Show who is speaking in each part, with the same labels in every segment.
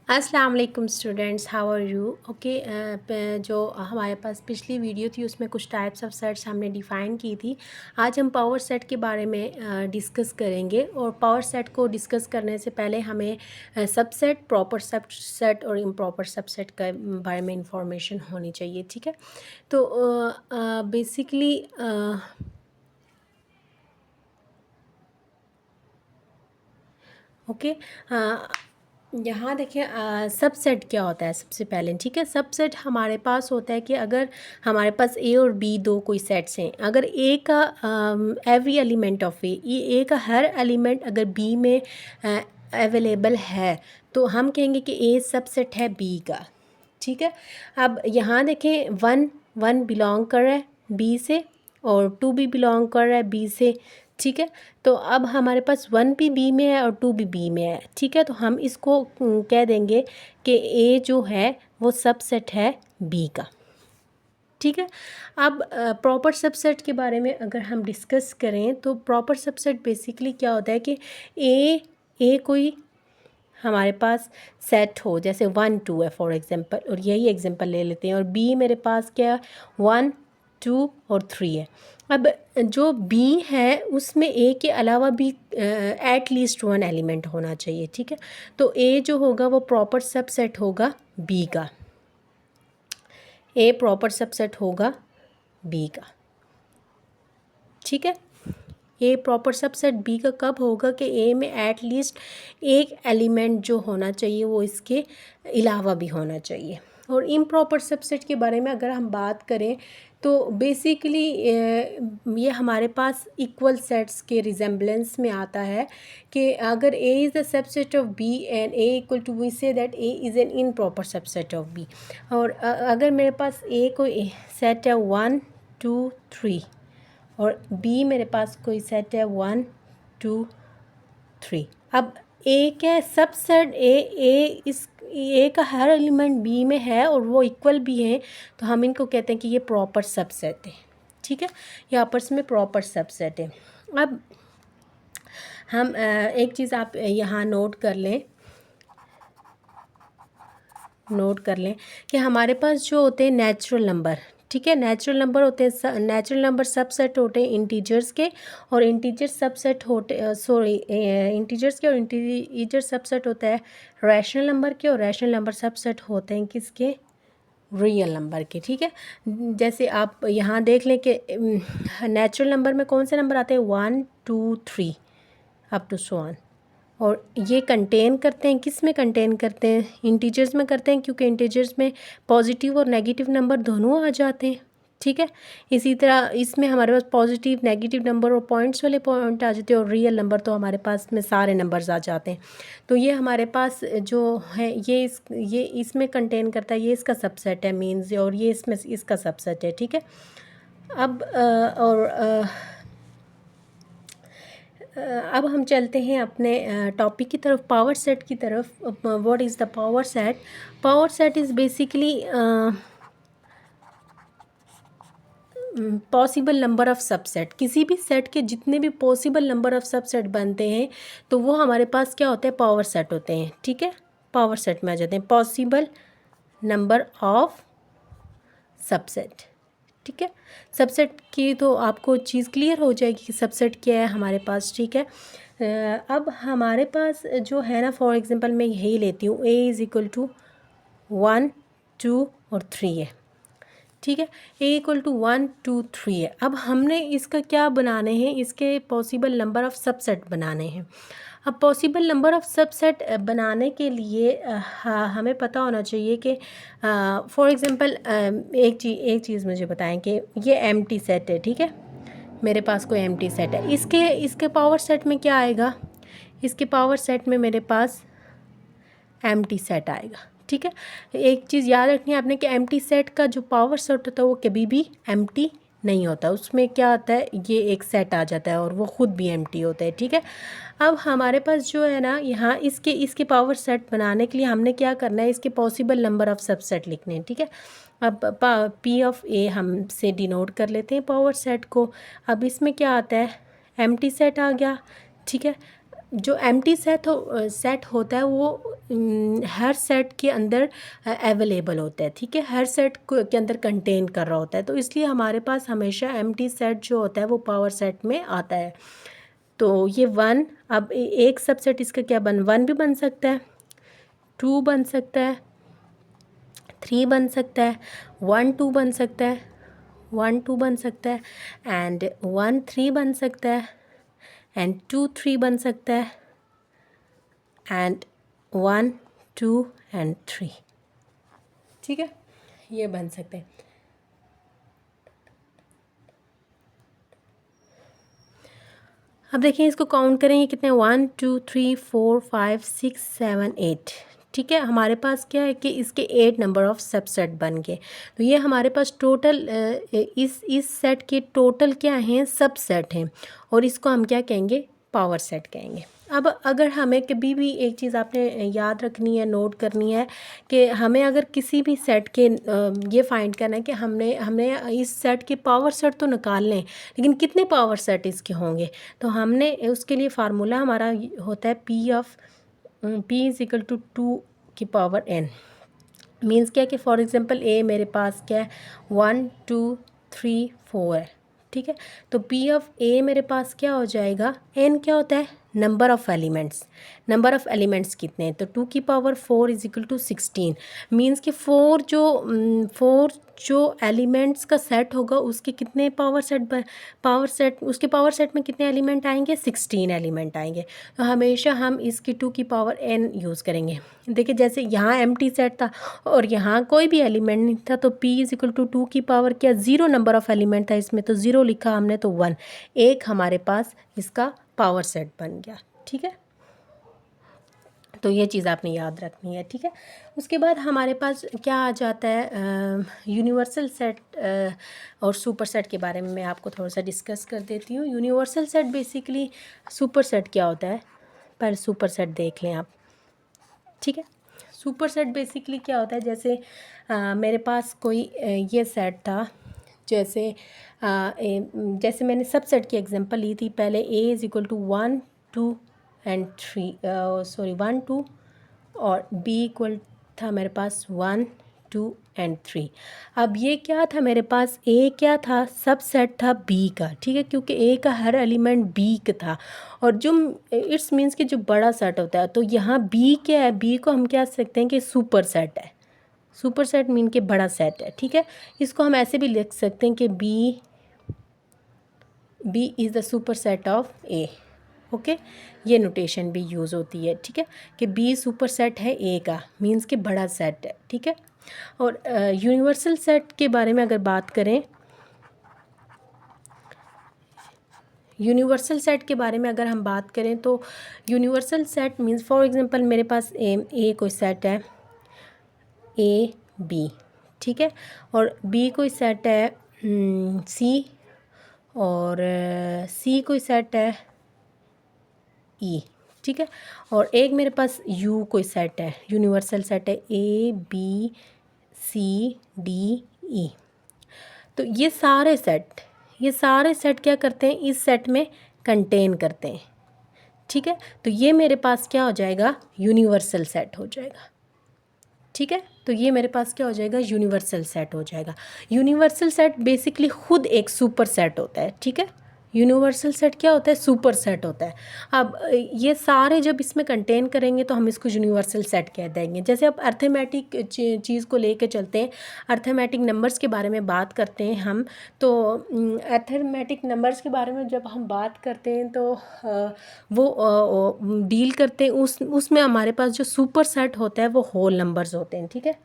Speaker 1: अस्सलाम वालेकुम students, how are you. Okay, जो हमारे पास पिछली वीडियो थी उसमें कुछ टाइप्स ऑफ सेट्स हमने डिफ़ाइन की थी। आज हम पावर सेट के बारे में डिस्कस करेंगे। और पावर सेट को डिस्कस करने से पहले हमें सबसेट, प्रॉपर सबसेट और इम्प्रॉपर सबसेट के बारे में इंफॉर्मेशन होनी चाहिए। ठीक है, तो बेसिकली ओके, यहाँ देखिए सबसेट क्या होता है सबसे पहले। ठीक है, सबसेट हमारे पास होता है कि अगर हमारे पास ए और बी दो कोई सेट्स हैं, अगर ए का एवरी एलिमेंट ऑफ ए का हर एलिमेंट अगर बी में अवेलेबल है तो हम कहेंगे कि ए सबसेट है बी का। ठीक है, अब यहाँ देखें वन वन बिलोंग कर रहा है बी से और टू भी बिलोंग कर रहा है बी से। ठीक है, तो अब हमारे पास वन भी बी में है और टू भी बी में है। ठीक है, तो हम इसको कह देंगे कि ए जो है वो सबसेट है बी का। ठीक है, अब प्रॉपर सबसेट के बारे में अगर हम डिस्कस करें तो प्रॉपर सबसेट बेसिकली क्या होता है कि ए कोई हमारे पास सेट हो, जैसे 1 2 है फॉर एग्जांपल, और यही एग्जांपल ले लेते हैं। और बी मेरे पास क्या है, 1 2 और 3 है। अब जो बी है उसमें ए के अलावा भी एट लीस्ट वन एलिमेंट होना चाहिए। ठीक है, तो ए जो होगा वो प्रॉपर सबसेट होगा बी का। ए प्रॉपर सबसेट होगा बी का। ठीक है, ए प्रॉपर सबसेट बी का कब होगा कि ए में एट लीस्ट एक एलिमेंट जो होना चाहिए वो इसके अलावा भी होना चाहिए। और इम्प्रॉपर सबसेट के बारे में अगर हम बात करें तो बेसिकली ये हमारे पास इक्वल सेट्स के रिजेम्बलेंस में आता है कि अगर A is the subset of B and A equal to, we say that A is an improper subset of B. और अगर मेरे पास ए को सेट है 1 2 3 और बी मेरे पास कोई सेट है 1 2 3। अब ए के सबसेट इस ए का हर एलिमेंट बी में है और वो इक्वल भी है, तो हम इनको कहते हैं कि ये प्रॉपर सबसेट है। ठीक है, ये आपस में प्रॉपर सबसेट है। अब हम एक चीज़ आप यहाँ नोट कर लें कि हमारे पास जो होते हैं नेचुरल नंबर। ठीक है, नेचुरल नंबर होते हैं, नेचुरल नंबर सबसेट होते हैं इंटीजर्स के, और इंटीजर सबसेट होते इंटीजर्स के, और इंटीजर सबसेट होता है रैशनल नंबर के, और रैशनल नंबर सबसेट होते हैं किसके, रियल नंबर के। ठीक है, जैसे आप यहाँ देख लें कि नेचुरल नंबर में कौन से नंबर आते हैं, 1 2 3 अप टू सो ऑन। और ये कंटेन करते हैं, किस में कंटेन करते हैं, इंटीजर्स में करते हैं, क्योंकि इंटीजर्स में पॉजिटिव और नेगेटिव नंबर दोनों आ जाते हैं। ठीक है, इसी तरह इसमें हमारे पास पॉजिटिव नेगेटिव नंबर और पॉइंट्स वाले पॉइंट आ जाते हैं, और रियल नंबर तो हमारे पास में सारे नंबर्स आ जाते हैं। तो ये हमारे पास जो है ये इसमें कंटेन करता है, ये इसका सबसेट है मीन्स, और ये इसमें इसका सबसेट है। ठीक है, अब अब हम चलते हैं अपने टॉपिक की तरफ, पावर सेट की तरफ। What is the power set? Power set is basically possible number of subset. किसी भी सेट के जितने भी पॉसिबल नंबर ऑफ़ सबसेट बनते हैं तो वो हमारे पास क्या होते हैं, पावर सेट होते हैं। ठीक है, पावर सेट में आ जाते हैं पॉसिबल नंबर ऑफ़ सबसेट। ठीक है, सबसेट की तो आपको चीज़ क्लियर हो जाएगी कि सबसेट क्या है हमारे पास। ठीक है, अब हमारे पास जो है ना, फॉर एग्जांपल मैं यही लेती हूँ, ए इज़ इक्वल टू 1 2 और 3 है। ठीक है, ए इक्वल टू 1 2 3 है। अब हमने इसका क्या बनाने हैं, इसके पॉसिबल नंबर ऑफ़ सबसेट बनाने हैं। अब पॉसिबल नंबर ऑफ़ सबसेट बनाने के लिए हमें पता होना चाहिए कि फॉर एग्ज़ाम्पल एक चीज़ मुझे बताएं कि ये एम्प्टी सेट है। ठीक है, मेरे पास कोई एम्प्टी सेट है, इसके पावर सेट में क्या आएगा, इसके पावर सेट में मेरे पास एम्प्टी सेट आएगा। ठीक है, एक चीज़ याद रखनी है आपने कि एम्प्टी सेट का जो पावर सेट होता है वो कभी भी एम्प्टी नहीं होता, उसमें क्या होता है, ये एक सेट आ जाता है और वो ख़ुद भी एम्प्टी होता है। ठीक है, अब हमारे पास जो है ना, यहाँ इसके पावर सेट बनाने के लिए हमने क्या करना है, इसके पॉसिबल नंबर ऑफ़ सबसेट लिखने हैं। ठीक है, अब पी ऑफ ए हम से डिनोट कर लेते हैं पावर सेट को। अब इसमें क्या आता है, एम्प्टी सेट आ गया। ठीक है, जो एम्प्टी सेट होता है वो हर सेट के अंदर अवेलेबल होता है, ठीक है, हर सेट के अंदर कंटेन कर रहा होता है, तो इसलिए हमारे पास हमेशा एम्प्टी सेट जो होता है वो पावर सेट में आता है। तो ये वन, अब एक सबसेट इसका क्या वन भी बन सकता है, टू बन सकता है, थ्री बन सकता है, वन टू बन सकता है, वन टू बन सकता है, एंड वन थ्री बन सकता है, एंड टू थ्री बन सकता है, and one two and three, ठीक है, ये बन सकते हैं। अब देखिए इसको काउंट करेंगे कितने, 1 2 3 4 5 6 7 8, ठीक है, हमारे पास क्या है कि इसके 8 नंबर ऑफ सबसेट बन गए। तो ये हमारे पास टोटल इस सेट के टोटल क्या हैं, सबसेट हैं, और इसको हम क्या कहेंगे, पावर सेट कहेंगे। अब अगर हमें कभी भी एक चीज़ आपने याद रखनी है, नोट करनी है, कि हमें अगर किसी भी सेट के ये फाइंड करना है कि हमने इस सेट के पावर सेट तो निकालने हैं, लेकिन कितने पावर सेट इसके होंगे, तो हमने उसके लिए फार्मूला हमारा होता है P इज़ इक्वल टू 2 की पावर n। मीन्स क्या कि फॉर एग्जांपल ए मेरे पास क्या है, 1 2 3 4 है, ठीक है, तो P ऑफ ए मेरे पास क्या हो जाएगा, n क्या होता है, नंबर ऑफ़ एलिमेंट्स कितने हैं, तो 2 की power 4 is equal to 16। Means कि फोर जो एलिमेंट्स का सेट होगा उसके कितने पावर सेट उसके पावर सेट में कितने एलिमेंट आएंगे, 16 एलिमेंट आएंगे। तो हमेशा हम इसकी 2 की पावर n यूज़ करेंगे। देखिए जैसे यहाँ एम्प्टी सेट था और यहाँ कोई भी एलिमेंट नहीं था, तो p इज इक्वल टू 2 की पावर क्या, 0 नंबर ऑफ़ एलिमेंट था इसमें, तो 0 लिखा हमने, तो 1, एक हमारे पास इसका पावर सेट बन गया, ठीक है। तो ये चीज़ आपने याद रखनी है, ठीक है। उसके बाद हमारे पास क्या आ जाता है, यूनिवर्सल सेट और सुपर सेट के बारे में मैं आपको थोड़ा सा डिस्कस कर देती हूँ। Universal set basically, super set क्या होता है, पहले सुपर सेट देख लें आप, ठीक है। सुपर सेट बेसिकली क्या होता है, जैसे मेरे पास कोई ये सेट था, जैसे मैंने सब सेट की एग्जांपल ली थी पहले, a is equal to 1 2 and 3, 1 2, और b इक्वल था मेरे पास 1 2 एंड 3। अब ये क्या था मेरे पास, a क्या था, सब सेट था b का, ठीक है, क्योंकि a का हर एलिमेंट b का था, और जो इट्स मीन्स कि जो बड़ा सेट होता है, तो यहाँ b क्या है, b को हम कह सकते हैं कि सुपर सेट है, सुपर सेट मीन के बड़ा सेट है, ठीक है। इसको हम ऐसे भी लिख सकते हैं कि b is the super set of a, okay, ये नोटेशन भी यूज़ होती है, ठीक है, कि b सुपर सेट है a का, मीन्स कि बड़ा सेट है, ठीक है। और यूनिवर्सल सेट के बारे में अगर बात करें, यूनिवर्सल सेट के बारे में अगर हम बात करें, तो universal set means for example मेरे पास ए कोई सेट है ए बी, ठीक है, और बी कोई सेट है सी, और सी कोई सेट है ई, ठीक है, और एक मेरे पास यू कोई सेट है, यूनिवर्सल सेट है A B C D E. तो ये सारे सेट क्या करते हैं, इस सेट में कंटेन करते हैं, ठीक है। तो ये मेरे पास क्या हो जाएगा, यूनिवर्सल सेट हो जाएगा, ठीक है। तो ये मेरे पास क्या हो जाएगा, यूनिवर्सल सेट हो जाएगा। यूनिवर्सल सेट बेसिकली खुद एक सुपर सेट होता है, ठीक है। यूनिवर्सल सेट क्या होता है, सुपर सेट होता है। अब ये सारे जब इसमें कंटेन करेंगे तो हम इसको यूनिवर्सल सेट कह देंगे। जैसे अब अर्थमेटिक चीज़ को लेकर चलते हैं, अर्थमेटिक नंबर्स के बारे में बात करते हैं हम, तो अर्थमेटिक नंबर्स के बारे में जब हम बात करते हैं तो वो डील करते हैं उसमें हमारे पास जो सुपर सेट होता है वो होल नंबर्स होते हैं, ठीक है।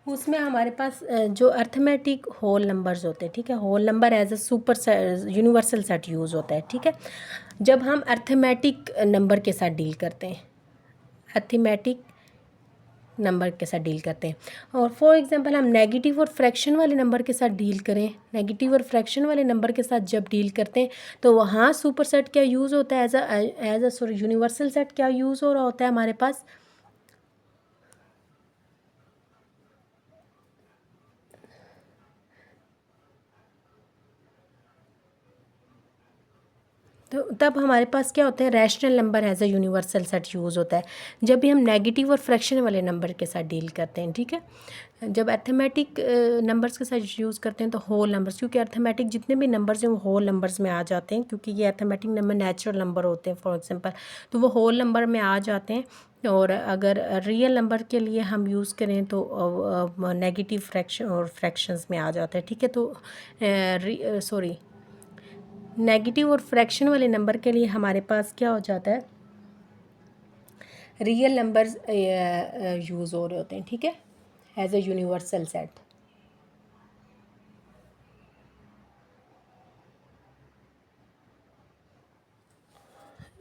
Speaker 1: उसमें हमारे पास जो अर्थमेटिक होल नंबर्स होते हैं, ठीक है, whole number as a super universal set use होता है, ठीक है। जब हम अर्थमेटिक नंबर के साथ डील करते हैं, अर्थमेटिक नंबर के साथ डील करते हैं, और फॉर एग्जांपल हम नेगेटिव और फ्रैक्शन वाले नंबर के साथ डील करें, नेगेटिव और फ्रैक्शन वाले नंबर के साथ जब डील करते हैं, तो वहाँ सुपर सेट क्या यूज़ होता है, एज अ यूनिवर्सल सेट क्या यूज़ हो रहा होता है हमारे पास, तो तब हमारे पास क्या होता है, rational number as a universal set use होता है जब भी हम नेगेटिव और फ्रैक्शन वाले नंबर के साथ डील करते हैं, ठीक है। जब अर्थमेटिक नंबर्स के साथ यूज़ करते हैं तो होल नंबर्स, क्योंकि अर्थमेटिक जितने भी नंबर्स हैं वो होल नंबर्स में आ जाते हैं, क्योंकि ये अर्थमेटिक नंबर नेचुरल नंबर होते हैं फॉर एग्जांपल, तो वो होल नंबर में आ जाते हैं। और अगर रियल नंबर के लिए हम यूज़ करें तो नेगेटिव फ्रैक्शन और फ्रैक्शंस में आ जाता है, ठीक है। तो सॉरी, नेगेटिव और फ्रैक्शन वाले नंबर के लिए हमारे पास क्या हो जाता है, रियल नंबर्स यूज़ हो रहे होते हैं, ठीक है, as a universal set.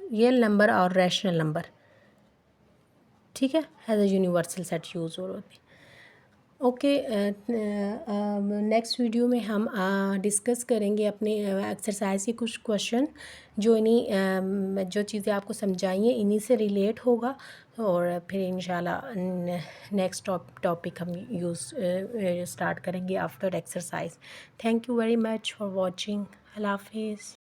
Speaker 1: Real number और रैशनल नंबर, ठीक है, as a universal set use हो रहे होते हैं। ओके, नेक्स्ट वीडियो में हम डिस्कस करेंगे अपने एक्सरसाइज के कुछ क्वेश्चन जो जो चीज़ें आपको समझाई हैं इन्हीं से रिलेट होगा, और फिर इंशाल्लाह नेक्स्ट टॉपिक हम यूज़ स्टार्ट करेंगे after exercise. Thank you very much for watching. अल्लाह हाफिज़।